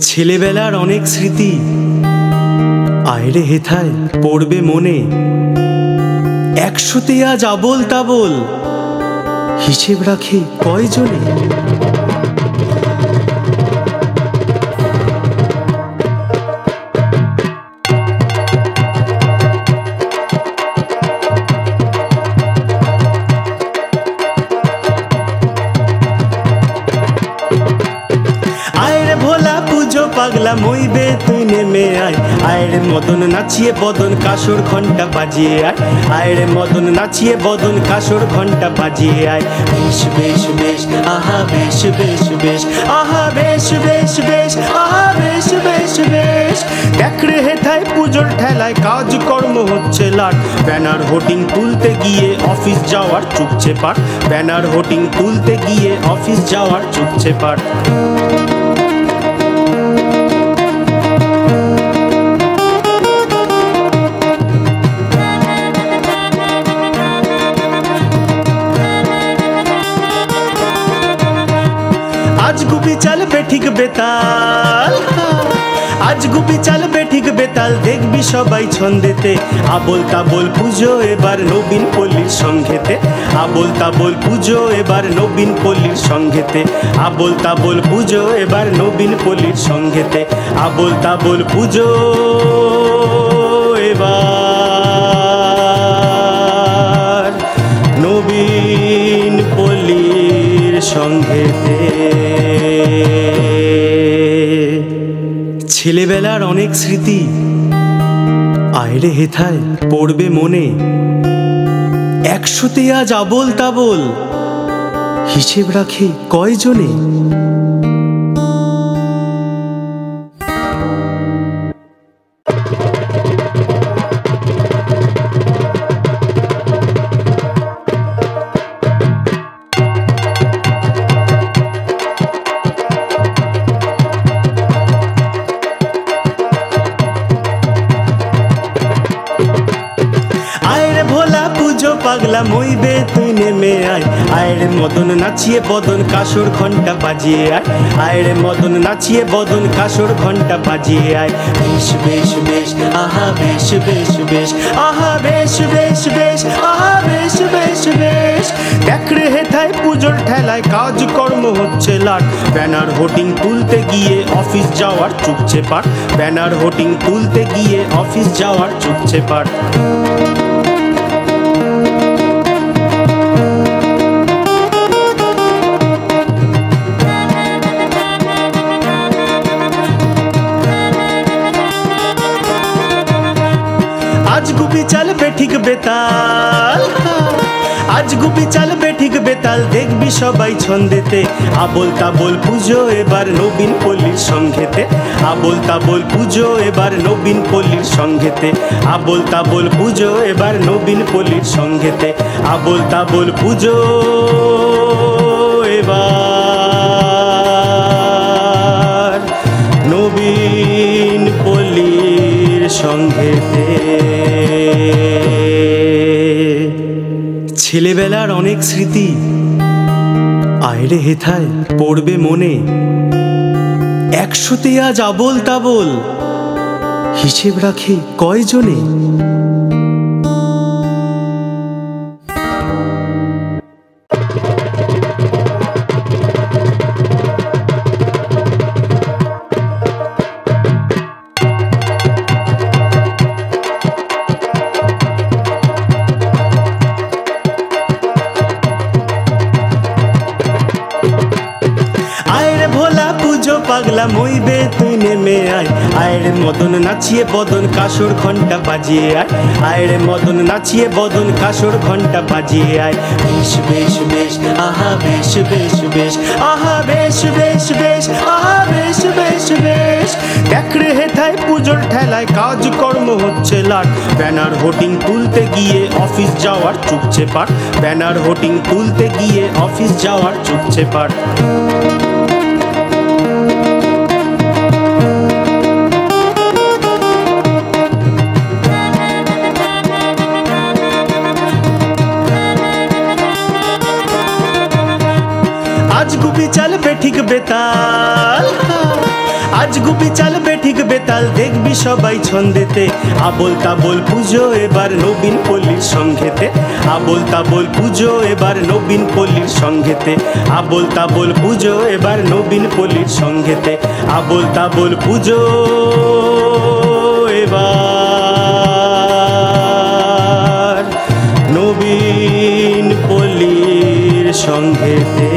ছেলেবেলার অনেক স্মৃতি আয়রে হেথায় পড়বে মনে, একশোতে আজ আবোল তাবোল হিসেব রাখে কয়জনে। পাগলা মইবে তুই নেমে আয়, আয়রে মদন নাচিয়ে বদন কাসর ঘন্টা বাজিয়ে আয়, আয়রে মদন নাচিয়ে বদন কাসর ঘন্টা বাজিয়ে আয়। বেশ বেশ বেশ আহা বেশ বেশ বেশ আহা বেশ বেশ বেশ আহা বেশ বেশ বেশ। দেখরে হেথায় পুজোর ঠেলায় কাজকর্ম হচ্ছে লাট, ব্যানার হোটিং তুলতে গিয়ে অফিস যাওয়ার চুকছে পাট, ব্যানার হোটিং তুলতে গিয়ে অফিস যাওয়ার চুকছে পাট। आज गुपी चल बेठिक बेताल, आज गुपी चल बेठिक बेताल देखबी सबाई छंदेते, आबोल ताबोल पुजो एबार नवीन पल्लीर संघेते, आबोल ताबोल पुजो एबार नवीन पल्लीर संघेते, आबोल ताबोल पुजो एबार नवीन पल्लीर संघेते, आबोल ताबोल पुजो एबार नवीन पल्लीर संघेते। ছেলেবেলার অনেক স্মৃতি আয়রে হেথায় পড়বে মনে, একশোতে আজ আবোল তাবোল হিসেব রাখে কয়জনে। পাগলা মইবে তুই নেমে আয়, আয়রে মদন নাচিয়ে বদন কাসর ঘন্টা বাজিয়ে আয়, আয়রে মদন নাচিয়ে বদন কাসর ঘন্টা বাজিয়ে আয়। বেশ বেশ বেশ আহা বেশ বেশ বেশ আহা বেশ বেশ বেশ আহা বেশ বেশ বেশ। দেখরে হেথায় পুজোর ঠেলায় কাজকর্ম হচ্ছে লাট, ব্যানার হোটিং তুলতে গিয়ে অফিস যাওয়ার চুকছে পাট, ব্যানার হোটিং তুলতে গিয়ে অফিস যাওয়ার চুকছে পাট। आज गुपी चल बेठिक बेताल, आज गुपी चल बेठिक बेताल देखबी सबाई छंदेते, आबोल ताबोल पुजो एबार नवीन पल्लीर संघेते, आबोल ताबोल पुजो एबार नवीन पल्लीर संघेते, आबोल ताबोल पुजो एबार नवीन पल्लीर संघेते, आबोल ताबोल पुजो एबार नवीन पल्लीर संघेते। ছেলেবেলার অনেক স্মৃতি আয়রে হেথায় পড়বে মনে, একশোতে আজ আবোল তাবোল হিসেব রাখে কয়জনে। পাগলা মইবে তুই নেমে আয়, আয়রে মদন নাচিয়ে বদন কাসর ঘন্টা বাজিয়ে আয়, আয়রে মদন নাচিয়ে বদন কাসর ঘন্টা বাজিয়ে আয়। বেশ বেশ বেশ আহা বেশ বেশ বেশ আহা বেশ বেশ বেশ আহা বেশ বেশ বেশ। দেখরে হেথায় পুজোর ঠেলায় কাজকর্ম হচ্ছে লাট, ব্যানার হোটিং তুলতে গিয়ে অফিস যাওয়ার চুকছে পাট, ব্যানার হোটিং তুলতে গিয়ে অফিস যাওয়ার চুকছে পাট। आज गुपी चल बेठिक बेताल, আজগুবি চালবে ঠিক বেতাল দেখবি সবাই ছন্দেতে। আবোল তাবোল পুজো এবার নবীন পল্লীর সঙ্গেতে। আবোল তাবোল পুজো এবার নবীন পল্লীর সঙ্গেতে। আবোল তাবোল পুজো এবার নবীন পল্লীর সঙ্গেতে। আবোল তাবোল পুজো এবার নবীন পল্লীর সঙ্গেতে।